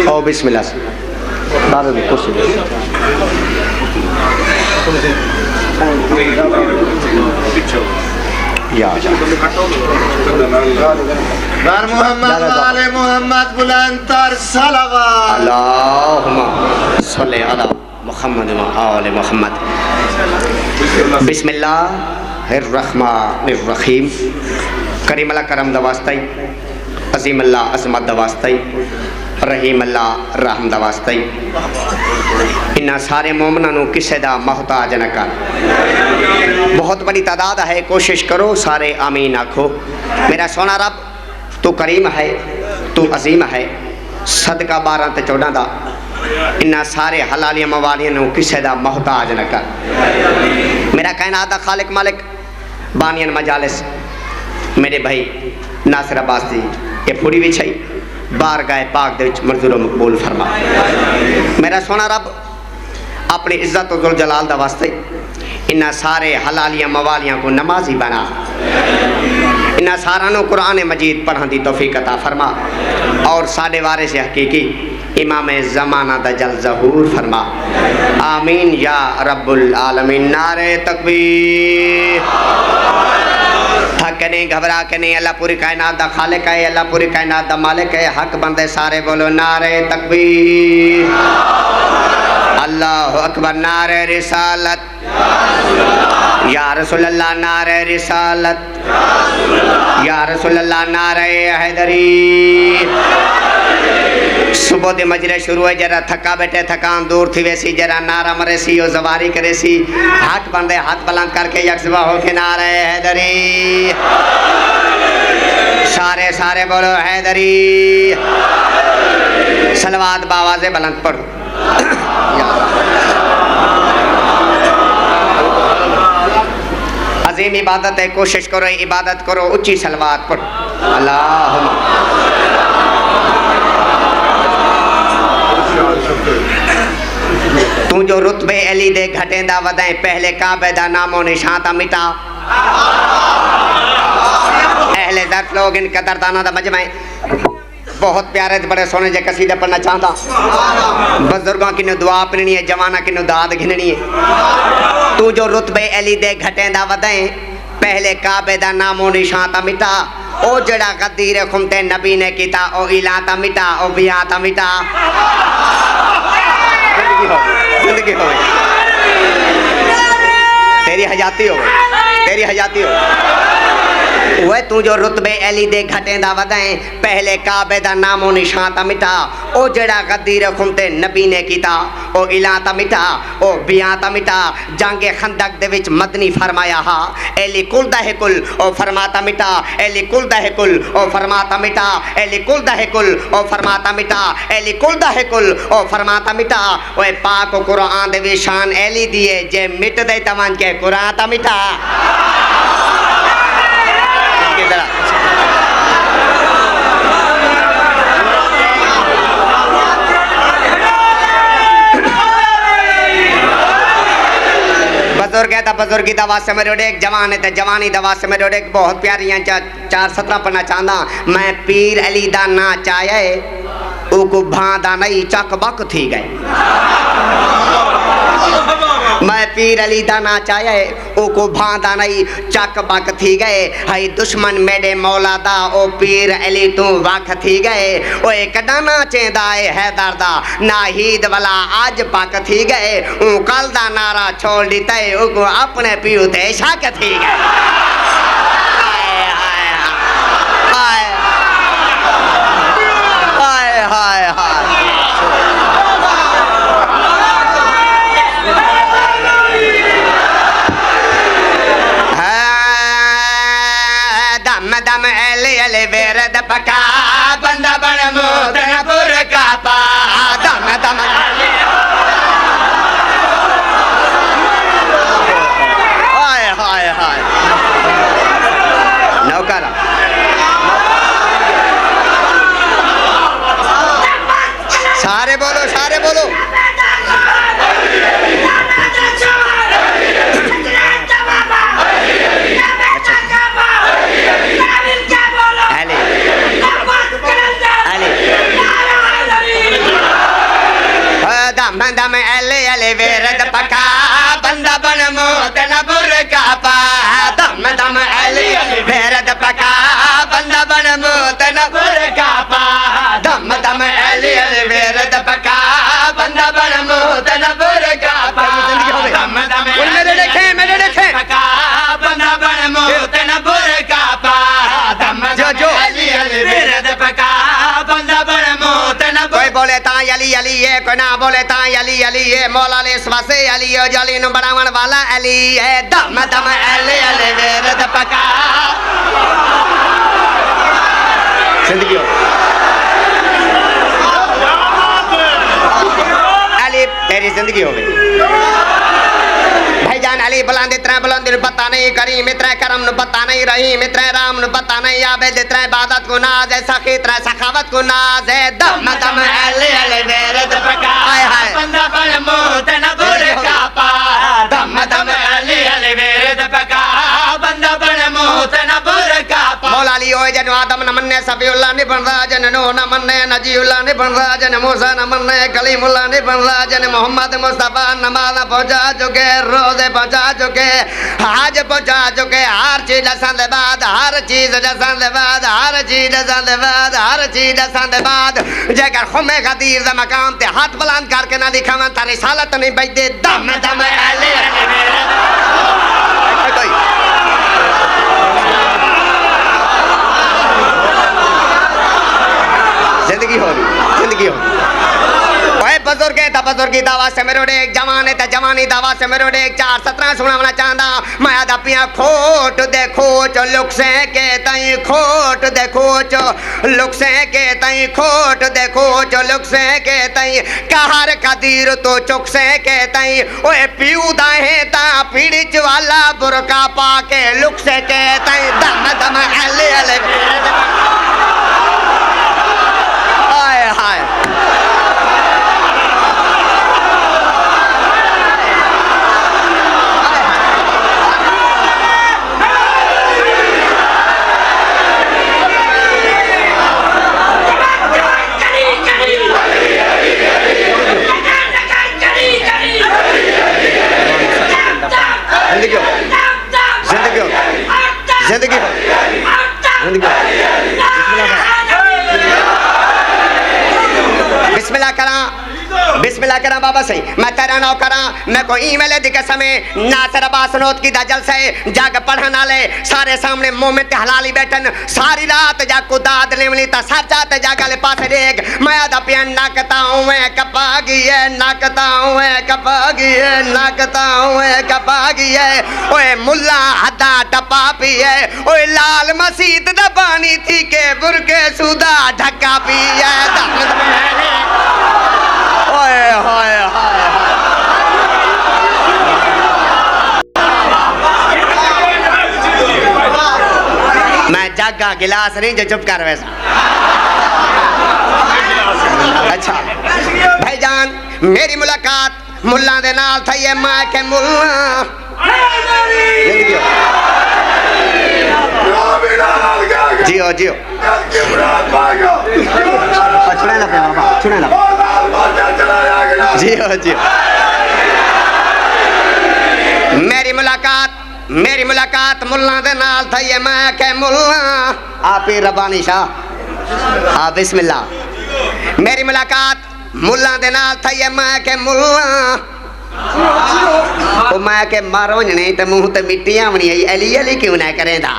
ओ बिस्मिल्लाह से बाबे की कुर्सी या बार मोहम्मद वाले मोहम्मद बुलंद तर सलावत अल्लाहुम्मा सल्ली अला मुहम्मद व आले मुहम्मद। बिस्मिल्लाहिर रहमानिर रहीम। करीम अल्लाह करम दा वास्ता ही, अजीम अल्लाह अजमत दा वास्ता ही, रहीम अल्लाह रहम दा वास्ता ही। इन्ना सारे मोमना नू किसे दा मोहताज न कर। बहुत बड़ी तादाद है, कोशिश करो सारे आमीन आखो। मेरा सोना रब तू करीम है, तू अजीम है, सदका 12 ते 14 दा इन्ना सारे हलालियां मवालियां नू किसे दा मोहताज न कर। मेरा कायनात दा खालिक मालिक बानियन मजालिस मेरे भाई नासिर अब्बास जी ये पूरी भी छई बारगाह पाक दे विच मंजूर मकबूल फरमा। मेरा सोना रब अपनी इज्जत और जुल जलाल दा वास्ते इन्ना सारे हलालियां मवालियां को नमाजी बना, इन्ना सारा नो कुरान मजीद पढ़ने की तौफीक अता फरमा और साडे वारिस हकीकी इमाम ज़माना दा जल ज़हूर फरमा। आमीन या रब्बुल आलमीन। नारे तकबीर। थक के नहीं, घबरा के नहीं, अल्लाह पूरी कायनात दा खालिक है, अल्लाह पूरी कायनात दा मालिक है। हक बंदे सारे बोलो नारे तकबीर। अल्लाह अकबर। नारे रिसालत या रसूल अल्लाह, नारे रिसालत या रसूल अल्लाह, नारे हैदरी। सुबह दे मजरे शुरू है, जरा थका बैठे थकान दूर थी वैसी, जरा नारा मरे सी और जवारी करे सी। हाथ बंदे हाथ बुलंद करके यकसबा होके नारे हैदरी। सारे सारे बोलो हैदरी। सलवात बावाज़े बुलंद पढ़ो। अजीम इबादत है, कोशिश करो इबादत करो, ऊंची सलवात पढ़ो। अल्लाहुम्मा। तू जो रुतबे अली दे घटेंदा वधाए, पहले काबे दा नामो निशान ता मिटा। अहले दर्द लोग इन कदरदाना दा मजमा है। बहुत प्यारे बड़े सोने जे कसीदे पढ़ना चाहता। बुजुर्गों की दुआ पढ़नी है, जवाना की दाद घिननी है। तू जो रुतबे अली दे घटेंदा वधाए, पहले काबे दा नामो निशान ता मिटा। ओ जड़ा गदीर खुमते नबी ने कीता, ओ इला ता मिटा, ओ बिया ता मिटा। जिंदगी हो तेरी हजाती हो, तेरी हजाती हो। वह तू जो रुतबे अली दे घटेंदा वधाए, पहले काबे दा नामो निशान ता मिटा। ओ जड़ा गदीर खुमते नबी ने कीता, ओ इला ता मिटा, ओ बिया ता मिटा। जंगे खंदक दे विच मदनी फरमाया हा, एली कुल दा है कुल ओ फरमाता मिटा, एली कुल दा है कुल ओ फरमाता मिटा, एली कुल दा है कुल ओ फरमाता मिटा, एली कुल दा है कुल ओ फरमाता मिटा। ओए पाक कुरान दे विच शान एली दिए, जे मिट दे तवन के कुरान ता मिटा। बुजुर्ग है तो बुजुर्गी दवा से मेरे एक जवान है तो जवानी दवा से मेरे एक बहुत प्यारी 4:17 पढ़ना चाहता। मैं पीर अली दा ना चाहे उको भांदा नहीं चक बक थी गए। मैं पीर अली दा ना चाहे उको भांदा नहीं चक बक थी गए। हई दुश्मन मेरे मौला दा ओ पीर अली तू वख थी गए। ओए कडाना चेंदा है दरदा नाहीद वाला आज पक थी गए। ऊ कल दा नारा छोड़ दिता है उको अपने पीऊ ते शक थी गए। हाय हाय हाय हाय दम एले एले वेरद पका बंदा बन मोदनपुर का पा। दम दम हाय हाय हाय नौकरा सारे बोलो सारे बोलो। दम दम अले अले वेरद पका बंदा बन मोत न बुरका पा दम दम अले अले वेरद पका बंदा बन मोत न बुरका पा दम दम अले अले वेरद पका बंदा बन मोत न बुरका पा दम दम मेरे देखे पका बंदा बन मोत न बुरका पा दम जो अली अली वेरद पका बंदा बन मोत न कोई बोले ता अली अली है कोई ना बोले ता अली अली है मौला ले स्वासे अली है जली नु बनावन वाला अली है दम दम अली अली वेरद पका जिंदगी अली तेरी जिंदगी हो गई भाईजान अली बुलंद इतना बुलंद पता नहीं करी मित्र करम नु पता नहीं रही मित्र राम नु पता नहीं आबेद इतना इबादत को नाज है सखी इतना सखावत को नाज है दम दम अली अली वेरद पका बंदा बन मोत न बुरका पा दम दम अली अली वेरद पका बंदा बन मोत न बुरका पा मौला अली ओए जन आदम न मन्ने सफीउल्लाह ने बन राजन नो न मन्ने नजीउल्लाह ने बन राजन मूसा न मन्ने कलीमुल्लाह ने बन राजन मोहम्मद मुस्तफा नमाज पहुंचा चुके रोजे पहुंचा चुके आज पहुंचा चुके हर चीज दसन दे बाद हर चीज दसन दे बाद हर चीज दसन दे बाद हर चीज दसन दे बाद जेकर खुमे गदीर दा मकाम ते हाथ बुलंद करके ना दिखावन ता रिसालत नहीं बजदे दम दम अली कोई जिंदगी हो रही जिंदगी हो ओए बुजुर्ग है बुजुर्गी दावा से मेरो एक जवान है जवानी दावा से मेरो एक 4-17 सुनावना चाहता मैं दा पिया खोट देखो चो लुक से के तई खोट देखो चो लुक से के तई खोट देखो चो लुक से के तई कहर कदीर तो चुक से के तई ओए पीऊ दाहे ता पीड़िच वाला बुरका पाके लुक से के तई दम दम अले अले हाय हाय जिंदगी बिस्मिल्लाह करा बिस्मिल्लाह करा बाबा सही मैं तेरा नौ करा मैं कोई ईमेल दिखे समय नासर बासनोत की दजल से जाग पढ़न वाले सारे सामने मुंह में हलाली बैठन सारी रात जा कुदाद लेवली ता सर जाते जागले पासे देख मैं आधा पियन नाकता हूं मैं कपागी है नाकता हूं मैं कपागी है नाकता हूं मैं कपागी है ओए मुल्ला हदा टपा पी है ओए लाल मसीद दा पानी थी के बुरके सुदा ढक्का पी है ओए हाय हाय मैं जागा गिलास नहीं जो चुप कर वैसा अच्छा भाईजान मेरी मुलाकात मुल्ला दे नाल थई है मैं के मुल्ला जियो जियो छुड़े ना बाबा छुड़े ना जियो जियो मेरी मुलाकात मुल्ला दे नाल थई है मैं के मुल्ला आप ही रब्बानी शाह हाँ बिस्मिल्लाह मेरी मुलाकात मुल्ला दे नाल थई है मैं के मुल्ला ओ मैं के मारो जने ते मुंह ते मिट्टी आवनी आई अली अली क्यों ना करेंदा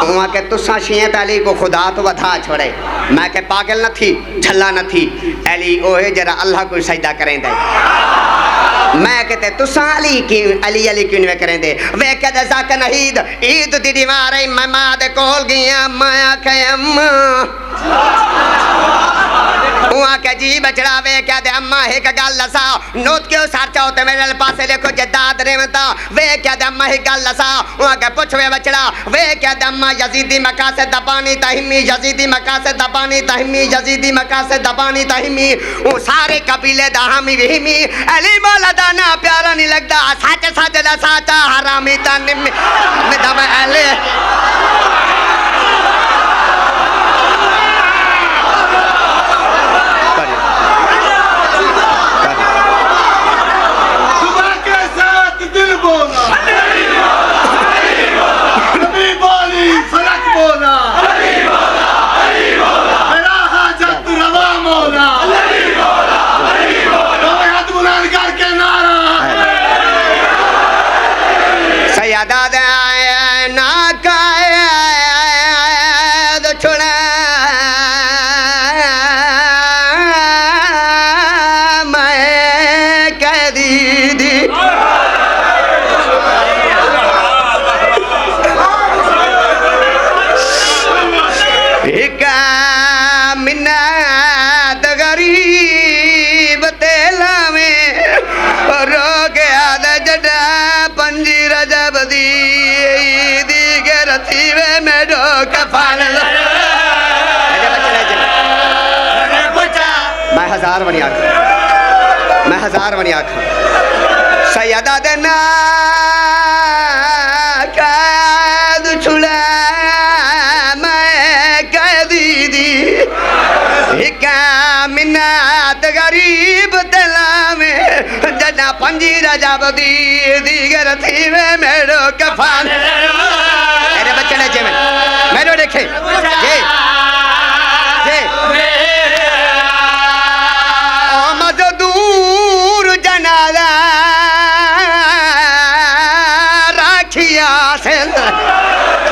ओ के तुसा शियत अली को खुदा तो वधा छोड़े मैं के पागल न थी झल्ला न थी अली ओए जरा अल्लाह को सजदा करेंदा मैं कहते तुसा अली क्यों नहीं करेंदे वे कहते जाके नहीद ईद दी दीवार मैं मां दे कोल गया मैं आखे अम्मा उहाँ के जी बचड़ा वे क्या दे अम्मा एक गल लसा नोत क्यों सार चाहो ते मेरे पासे देखो जद्दाद रेवता वे क्या दे अम्मा एक गल लसा उहाँ के पूछ वे बचड़ा वे क्या दे अम्मा यजीदी मका से दबानी तहिमी यजीदी मका से दबानी तहिमी यजीदी मका से दबानी तहिमी वो सारे कबीले दा हामी विहिमी अली मौला दा ना प्यारा नहीं लगदा सच सच दा साचा हरामी ता निम दम अली कफान मैं हजार बनी आखा मैं हजार बनी आखा सैयदा देना कैद छुड़ा मैं कैदी दी हिका मिन्नत गरीब दिला में जना पंजी रजब दी दीगर थी में मेरो कफान मेरे बच्चे ने जे मैंने देखे जे जे मजदूर जनादा राखिया से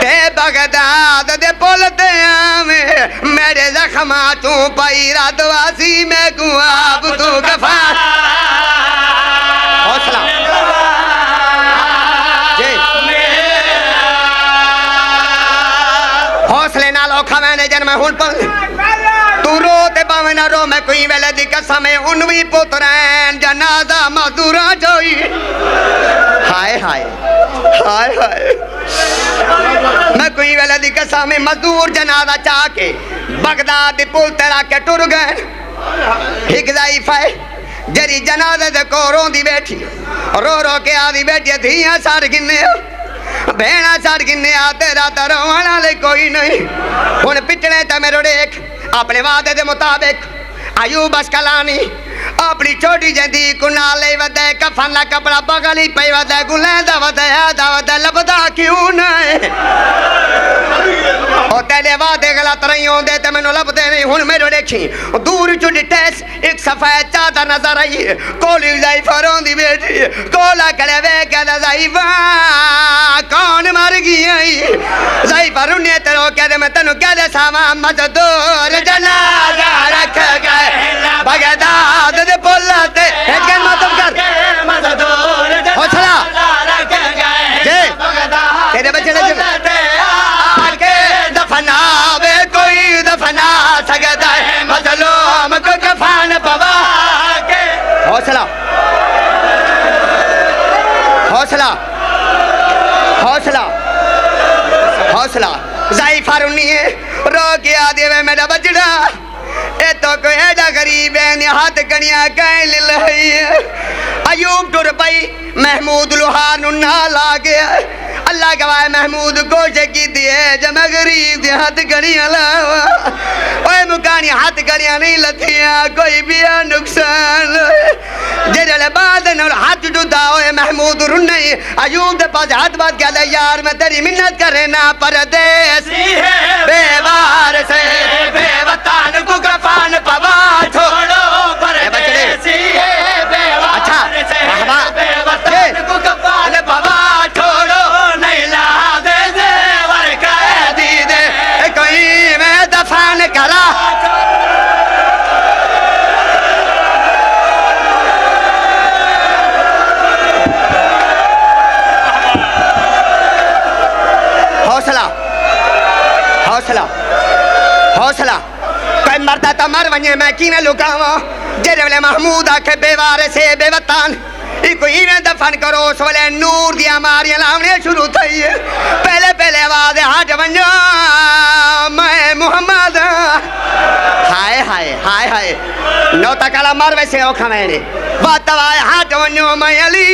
ते बगदाद दे बोलते में मेरे जख्मा तू पाई रातवासी में गुआब तू कफा हौसला जी हौसले नाल औखा मैंने जन्म हुन पर तू रो ते पावे ना रो मैं कोई वेले दी कसम उन भी पुत्रैन जनाजा मजदूरा जोई हाय हाय हाय हाय मैं कोई वेले दी कसम मजदूर जनाजा चाह के बगदाद दे पुल तेरा के टुर गए हिक ज़ाइफ है जरी जनाजे दे को रोंदी बैठी रो रो के आदी बैठी धियां सार किन्ने भेड़ा सार किन्ने आ तेरा तो रोवण वाले कोई नहीं हुण पिछले ते मेरो देख अपने वादे दे मुताबिक अयूब अस्कलानी अपनी छोटी जंदी कुनाल ले वदे कफन ला कपड़ा बगल ही पई वदे गुले दा वदे लबदा क्यों नहीं ओ तेरे वादे गलत नहीं होंदे ते मैनू लभदे नहीं हुण मेरो देखी दूर चो डिटेस एक सफेद चादर नजर आई कोली ज़ाइफ रोंदी बैठी कोला कड़े वे कद ज़ाइफ कौन मर गई ज़ाइफ रुने ते रो के मैं तन्नू कह दे सावा मजदूर जनाजा रख गए बगदाद दे पुल ते एक मतलब कर हौसला जे तेरे बच्चे ने आके दफनावे कोई दफना सकता है मजलूम को कफन पवा के हौसला हौसला हौसला हौसला ज़ाइफ रुनी है रो के आ देवे मेरा बजड़ा ए तो कोई एडा गरीब है हाथ कनिया कह लई अयूब टुर पई महमूद लोहार नु ना ला गया अल्लाह गवाए महमूद कोशिश की दिए जब गरीब दे हाथ कनिया लावा ओए मुकानी हाथ कनिया नहीं लथिया कोई भी नुकसान जेरे बाद न हाथ जुदा ओए महमूद रुने अयूब दे पास हाथ बात गया यार मैं तेरी मिन्नत करे ना परदेसी है बेवार से बेवतन को कफन पवा छोड़ो परदेसी है बेवार अच्छा बेवतन को कफन पवा छोड़ो नहीं ला दे देवर कैदी दे कोई मैं दफन करा हौसला हौसला हौसला कोई मरता तो मर वने मैं की में लुकावा जेरे वेले महमूद आखे बेवार से बेवतन कोई में दफन करो उस वेले नूर दिया मारियां लावने शुरू थई पहले पहले आवाज हट वनो मैं मोहम्मद हाय हाय हाय हाय नौ तकला मर वैसे औखा मैंने वातवा हट वनो मैं अली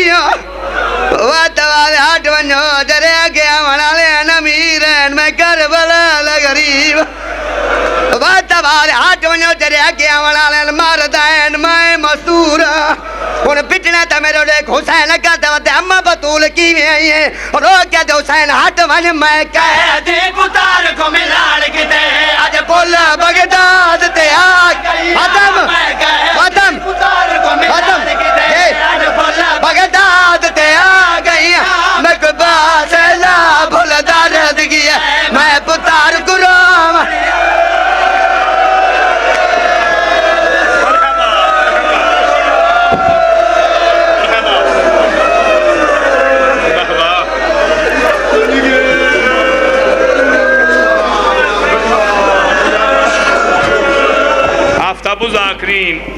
वातवा हट वनो जरे गया वाले अमीर मैं करबला गरीब वातवा हट वनो जरे गया वाले मरदैन मैं मसूर हुण पिटना तो मेरे देख हुसैन का दवते अम्मा बतूल की में आई है रो के दे हुसैन हट वन मैं कह दे पुतार को मिलाड़ के दे आज बोल बगदाद ते आ खत्म खत्म खत्म आज बोल बगदाद ते आ गई मैं कुबा से ला भूल दर्द किया मैं पुतार गुलाम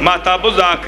Mahtabuz Akrin